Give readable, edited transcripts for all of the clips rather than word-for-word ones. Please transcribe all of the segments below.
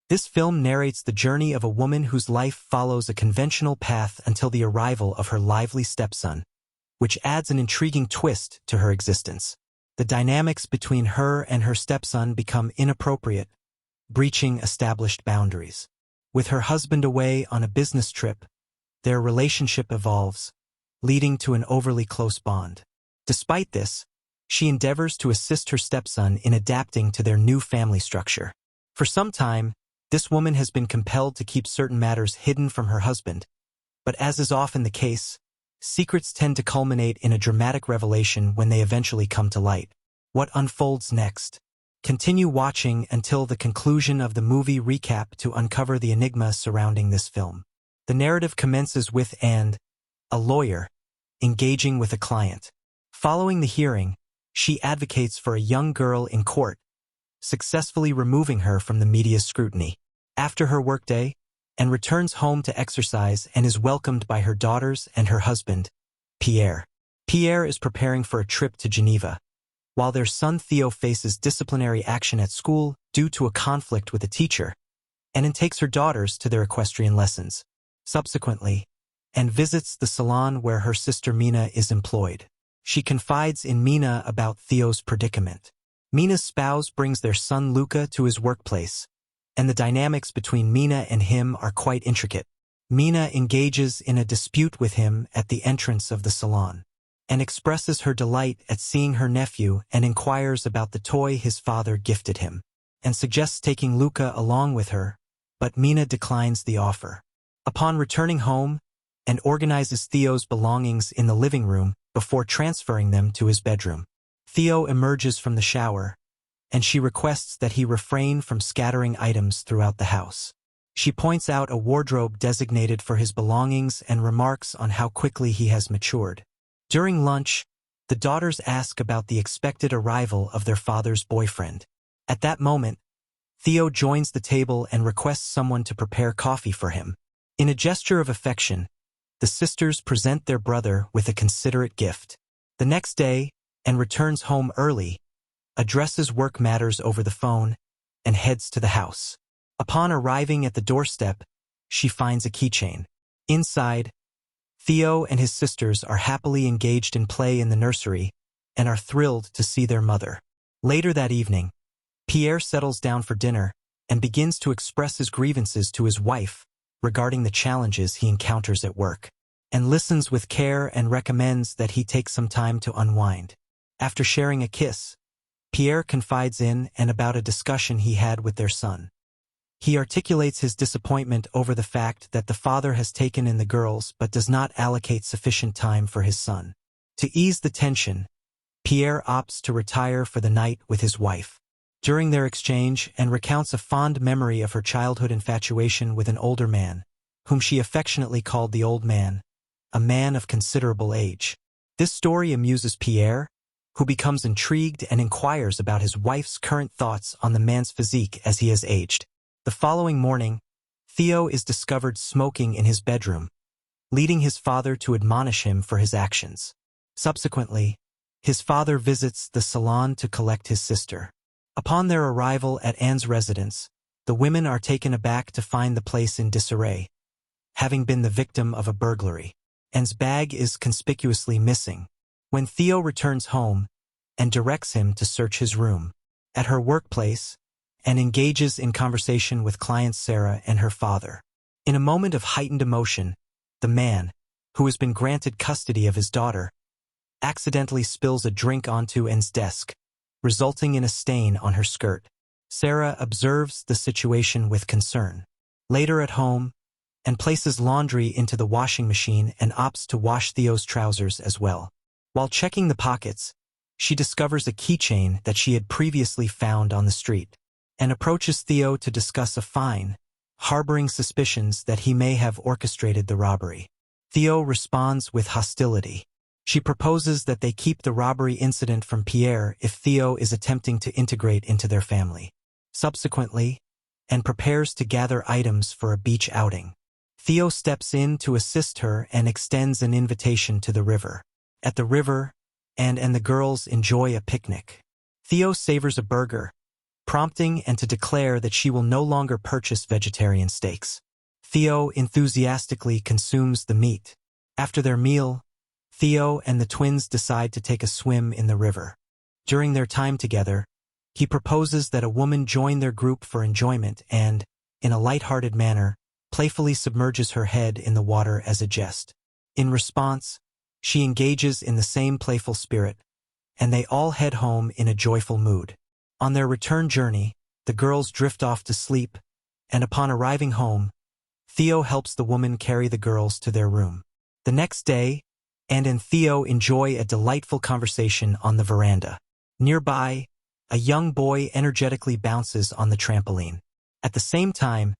This film narrates the journey of a woman whose life follows a conventional path until the arrival of her lively stepson, which adds an intriguing twist to her existence. The dynamics between her and her stepson become inappropriate, breaching established boundaries. With her husband away on a business trip, their relationship evolves, leading to an overly close bond. Despite this, she endeavors to assist her stepson in adapting to their new family structure. For some time, this woman has been compelled to keep certain matters hidden from her husband, but as is often the case, secrets tend to culminate in a dramatic revelation when they eventually come to light. What unfolds next? Continue watching until the conclusion of the movie recap to uncover the enigma surrounding this film. The narrative commences with a lawyer, engaging with a client. Following the hearing, she advocates for a young girl in court, successfully removing her from the media's scrutiny. After her workday, Anne returns home to exercise and is welcomed by her daughters and her husband, Pierre. Pierre is preparing for a trip to Geneva, while their son Theo faces disciplinary action at school due to a conflict with a teacher. Anne takes her daughters to their equestrian lessons. Subsequently, Anne visits the salon where her sister Mina is employed. She confides in Mina about Theo's predicament. Mina's spouse brings their son Luca to his workplace, and the dynamics between Mina and him are quite intricate. Mina engages in a dispute with him at the entrance of the salon, and expresses her delight at seeing her nephew and inquires about the toy his father gifted him, and suggests taking Luca along with her, but Mina declines the offer. Upon returning home, Anne organizes Theo's belongings in the living room before transferring them to his bedroom. Theo emerges from the shower, and she requests that he refrain from scattering items throughout the house. She points out a wardrobe designated for his belongings and remarks on how quickly he has matured. During lunch, the daughters ask about the expected arrival of their father's boyfriend. At that moment, Theo joins the table and requests someone to prepare coffee for him. In a gesture of affection, the sisters present their brother with a considerate gift. The next day, Anne returns home early, addresses work matters over the phone, and heads to the house. Upon arriving at the doorstep, she finds a keychain. Inside, Theo and his sisters are happily engaged in play in the nursery and are thrilled to see their mother. Later that evening, Pierre settles down for dinner and begins to express his grievances to his wife regarding the challenges he encounters at work, and listens with care and recommends that he take some time to unwind. After sharing a kiss, Pierre confides in and about a discussion he had with their son. He articulates his disappointment over the fact that the father has taken in the girls but does not allocate sufficient time for his son. To ease the tension, Pierre opts to retire for the night with his wife. During their exchange, Anne recounts a fond memory of her childhood infatuation with an older man, whom she affectionately called the old man, a man of considerable age. This story amuses Pierre, who becomes intrigued and inquires about his wife's current thoughts on the man's physique as he has aged. The following morning, Theo is discovered smoking in his bedroom, leading his father to admonish him for his actions. Subsequently, his father visits the salon to collect his sister. Upon their arrival at Anne's residence, the women are taken aback to find the place in disarray, having been the victim of a burglary. Anne's bag is conspicuously missing. When Theo returns home, Anne directs him to search his room. At her workplace, Anne engages in conversation with clients Sarah and her father. In a moment of heightened emotion, the man, who has been granted custody of his daughter, accidentally spills a drink onto Anne's desk, resulting in a stain on her skirt. Sarah observes the situation with concern. Later at home, Anne places laundry into the washing machine and opts to wash Theo's trousers as well. While checking the pockets, she discovers a keychain that she had previously found on the street, and approaches Theo to discuss a fine, harboring suspicions that he may have orchestrated the robbery. Theo responds with hostility. She proposes that they keep the robbery incident from Pierre if Theo is attempting to integrate into their family. Subsequently, Anne prepares to gather items for a beach outing. Theo steps in to assist her and extends an invitation to the river. At the river, Anne and the girls enjoy a picnic. Theo savors a burger, prompting and to declare that she will no longer purchase vegetarian steaks. Theo enthusiastically consumes the meat. After their meal, Theo and the twins decide to take a swim in the river. During their time together, he proposes that a woman join their group for enjoyment and, in a light-hearted manner, playfully submerges her head in the water as a jest. In response, she engages in the same playful spirit, and they all head home in a joyful mood. On their return journey, the girls drift off to sleep, and upon arriving home, Theo helps the woman carry the girls to their room. The next day, Anne and Theo enjoy a delightful conversation on the veranda. Nearby, a young boy energetically bounces on the trampoline. At the same time,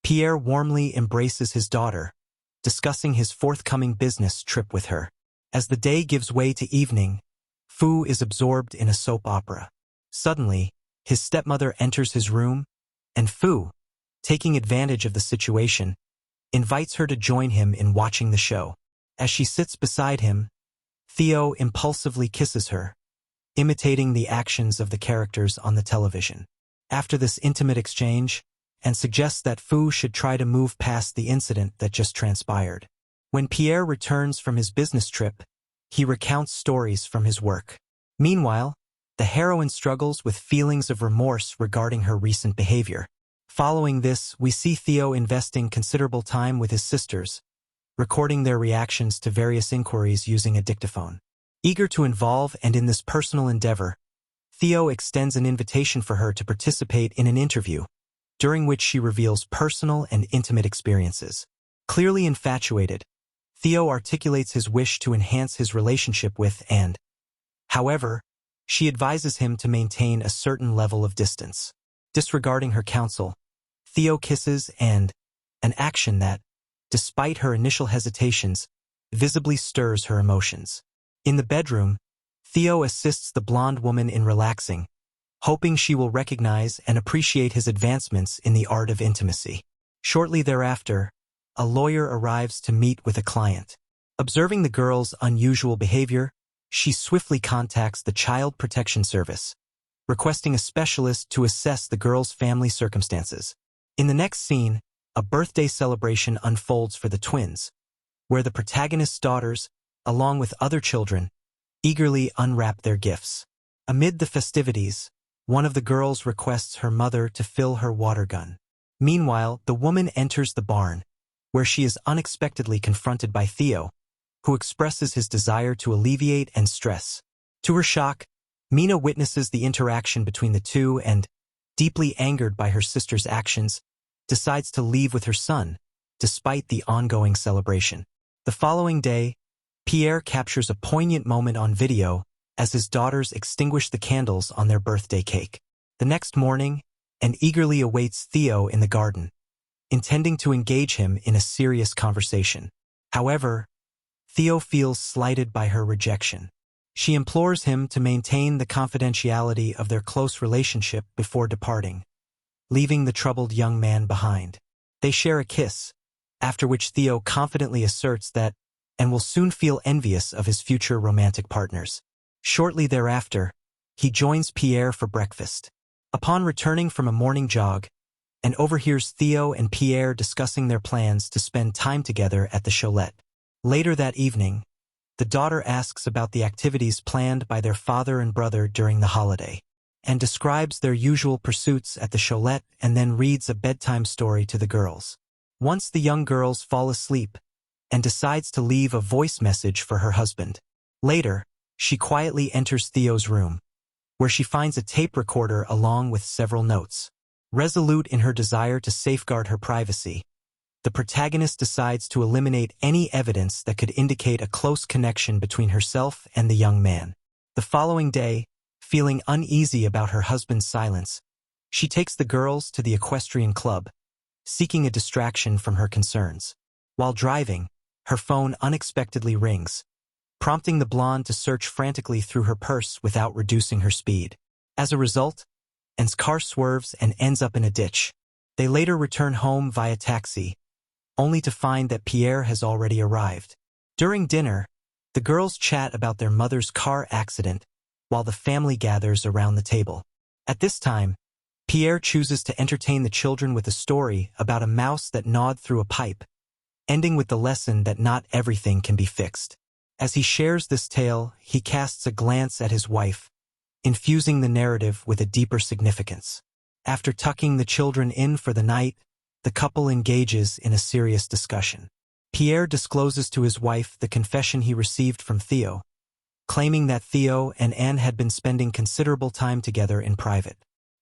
Pierre warmly embraces his daughter, discussing his forthcoming business trip with her. As the day gives way to evening, Fu is absorbed in a soap opera. Suddenly, his stepmother enters his room, and Fu, taking advantage of the situation, invites her to join him in watching the show. As she sits beside him, Theo impulsively kisses her, imitating the actions of the characters on the television. After this intimate exchange, Anne suggests that Fu should try to move past the incident that just transpired. When Pierre returns from his business trip, he recounts stories from his work. Meanwhile, the heroine struggles with feelings of remorse regarding her recent behavior. Following this, we see Theo investing considerable time with his sisters, recording their reactions to various inquiries using a dictaphone. Eager to involve and in this personal endeavor, Theo extends an invitation for her to participate in an interview, during which she reveals personal and intimate experiences. Clearly infatuated, Theo articulates his wish to enhance his relationship with Anne. However, she advises him to maintain a certain level of distance. Disregarding her counsel, Theo kisses Anne, an action that, despite her initial hesitations, visibly stirs her emotions. In the bedroom, Theo assists the blonde woman in relaxing, hoping she will recognize and appreciate his advancements in the art of intimacy. Shortly thereafter, a lawyer arrives to meet with a client. Observing the girl's unusual behavior, she swiftly contacts the Child Protection Service, requesting a specialist to assess the girl's family circumstances. In the next scene, a birthday celebration unfolds for the twins, where the protagonist's daughters, along with other children, eagerly unwrap their gifts. Amid the festivities, one of the girls requests her mother to fill her water gun. Meanwhile, the woman enters the barn, where she is unexpectedly confronted by Theo, who expresses his desire to alleviate and stress. To her shock, Mina witnesses the interaction between the two and, deeply angered by her sister's actions, decides to leave with her son, despite the ongoing celebration. The following day, Pierre captures a poignant moment on video as his daughters extinguish the candles on their birthday cake. The next morning, Anne eagerly awaits Theo in the garden, intending to engage him in a serious conversation. However, Theo feels slighted by her rejection. She implores him to maintain the confidentiality of their close relationship before departing, leaving the troubled young man behind. They share a kiss, after which Theo confidently asserts that Anne will soon feel envious of his future romantic partners. Shortly thereafter, he joins Pierre for breakfast. Upon returning from a morning jog, Anne overhears Theo and Pierre discussing their plans to spend time together at the chalet. Later that evening, the daughter asks about the activities planned by their father and brother during the holiday, and describes their usual pursuits at the chalet and then reads a bedtime story to the girls. Once the young girls fall asleep, Anne decides to leave a voice message for her husband. Later, she quietly enters Theo's room, where she finds a tape recorder along with several notes. Resolute in her desire to safeguard her privacy, the protagonist decides to eliminate any evidence that could indicate a close connection between herself and the young man. The following day, feeling uneasy about her husband's silence, she takes the girls to the equestrian club, seeking a distraction from her concerns. While driving, her phone unexpectedly rings, prompting the blonde to search frantically through her purse without reducing her speed. As a result, Anne's car swerves and ends up in a ditch. They later return home via taxi, only to find that Pierre has already arrived. During dinner, the girls chat about their mother's car accident while the family gathers around the table. At this time, Pierre chooses to entertain the children with a story about a mouse that gnawed through a pipe, ending with the lesson that not everything can be fixed. As he shares this tale, he casts a glance at his wife, infusing the narrative with a deeper significance. After tucking the children in for the night, the couple engages in a serious discussion. Pierre discloses to his wife the confession he received from Theo, claiming that Theo and Anne had been spending considerable time together in private.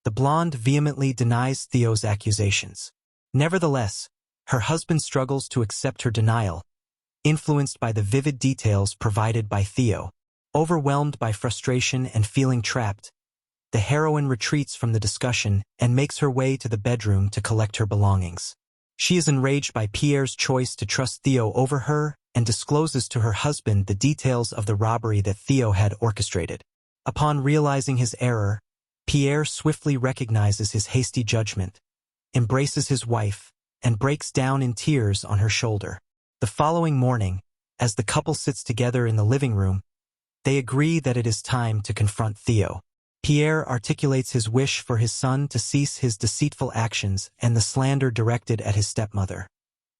The blonde vehemently denies Theo's accusations. Nevertheless, her husband struggles to accept her denial, influenced by the vivid details provided by Theo. Overwhelmed by frustration and feeling trapped, the heroine retreats from the discussion and makes her way to the bedroom to collect her belongings. She is enraged by Pierre's choice to trust Theo over her and discloses to her husband the details of the robbery that Theo had orchestrated. Upon realizing his error, Pierre swiftly recognizes his hasty judgment, embraces his wife, and breaks down in tears on her shoulder. The following morning, as the couple sits together in the living room, they agree that it is time to confront Theo. Pierre articulates his wish for his son to cease his deceitful actions and the slander directed at his stepmother,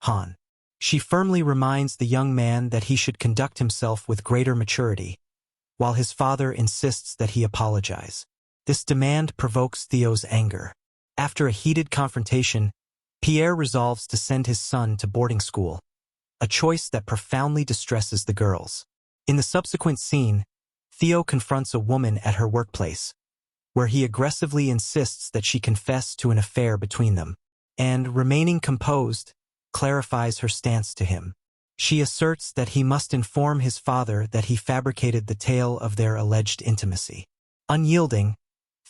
Han. She firmly reminds the young man that he should conduct himself with greater maturity, while his father insists that he apologize. This demand provokes Theo's anger. After a heated confrontation, Pierre resolves to send his son to boarding school, a choice that profoundly distresses the girls. In the subsequent scene, Theo confronts a woman at her workplace, where he aggressively insists that she confess to an affair between them, and, remaining composed, clarifies her stance to him. She asserts that he must inform his father that he fabricated the tale of their alleged intimacy. Unyielding,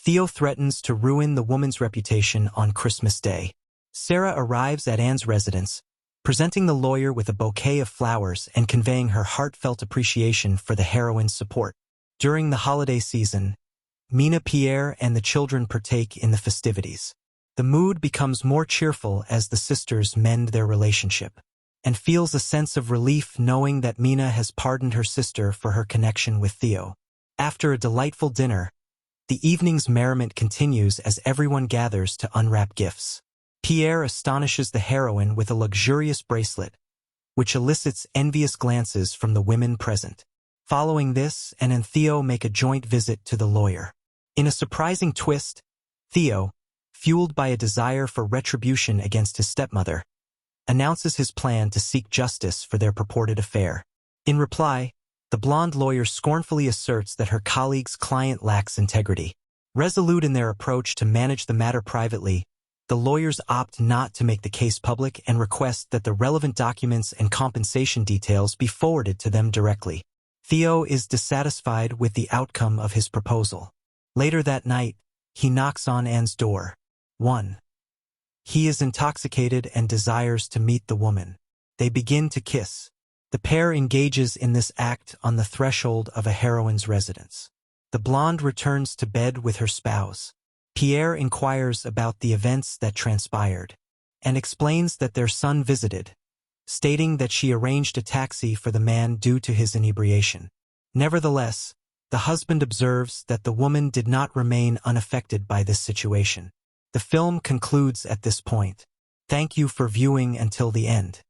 Theo threatens to ruin the woman's reputation on Christmas Day. Sarah arrives at Anne's residence, presenting the lawyer with a bouquet of flowers and conveying her heartfelt appreciation for the heroine's support. During the holiday season, Mina, Pierre, and the children partake in the festivities. The mood becomes more cheerful as the sisters mend their relationship, and feels a sense of relief knowing that Mina has pardoned her sister for her connection with Theo. After a delightful dinner, the evening's merriment continues as everyone gathers to unwrap gifts. Pierre astonishes the heroine with a luxurious bracelet, which elicits envious glances from the women present. Following this, Anne and Theo make a joint visit to the lawyer. In a surprising twist, Theo, fueled by a desire for retribution against his stepmother, announces his plan to seek justice for their purported affair. In reply, the blonde lawyer scornfully asserts that her colleague's client lacks integrity. Resolute in their approach to manage the matter privately, the lawyers opt not to make the case public and request that the relevant documents and compensation details be forwarded to them directly. Theo is dissatisfied with the outcome of his proposal. Later that night, he knocks on Anne's door. 1. He is intoxicated and desires to meet the woman. They begin to kiss. The pair engages in this act on the threshold of a heroine's residence. The blonde returns to bed with her spouse. Pierre inquires about the events that transpired, and explains that their son visited, stating that she arranged a taxi for the man due to his inebriation. Nevertheless, the husband observes that the woman did not remain unaffected by this situation. The film concludes at this point. Thank you for viewing until the end.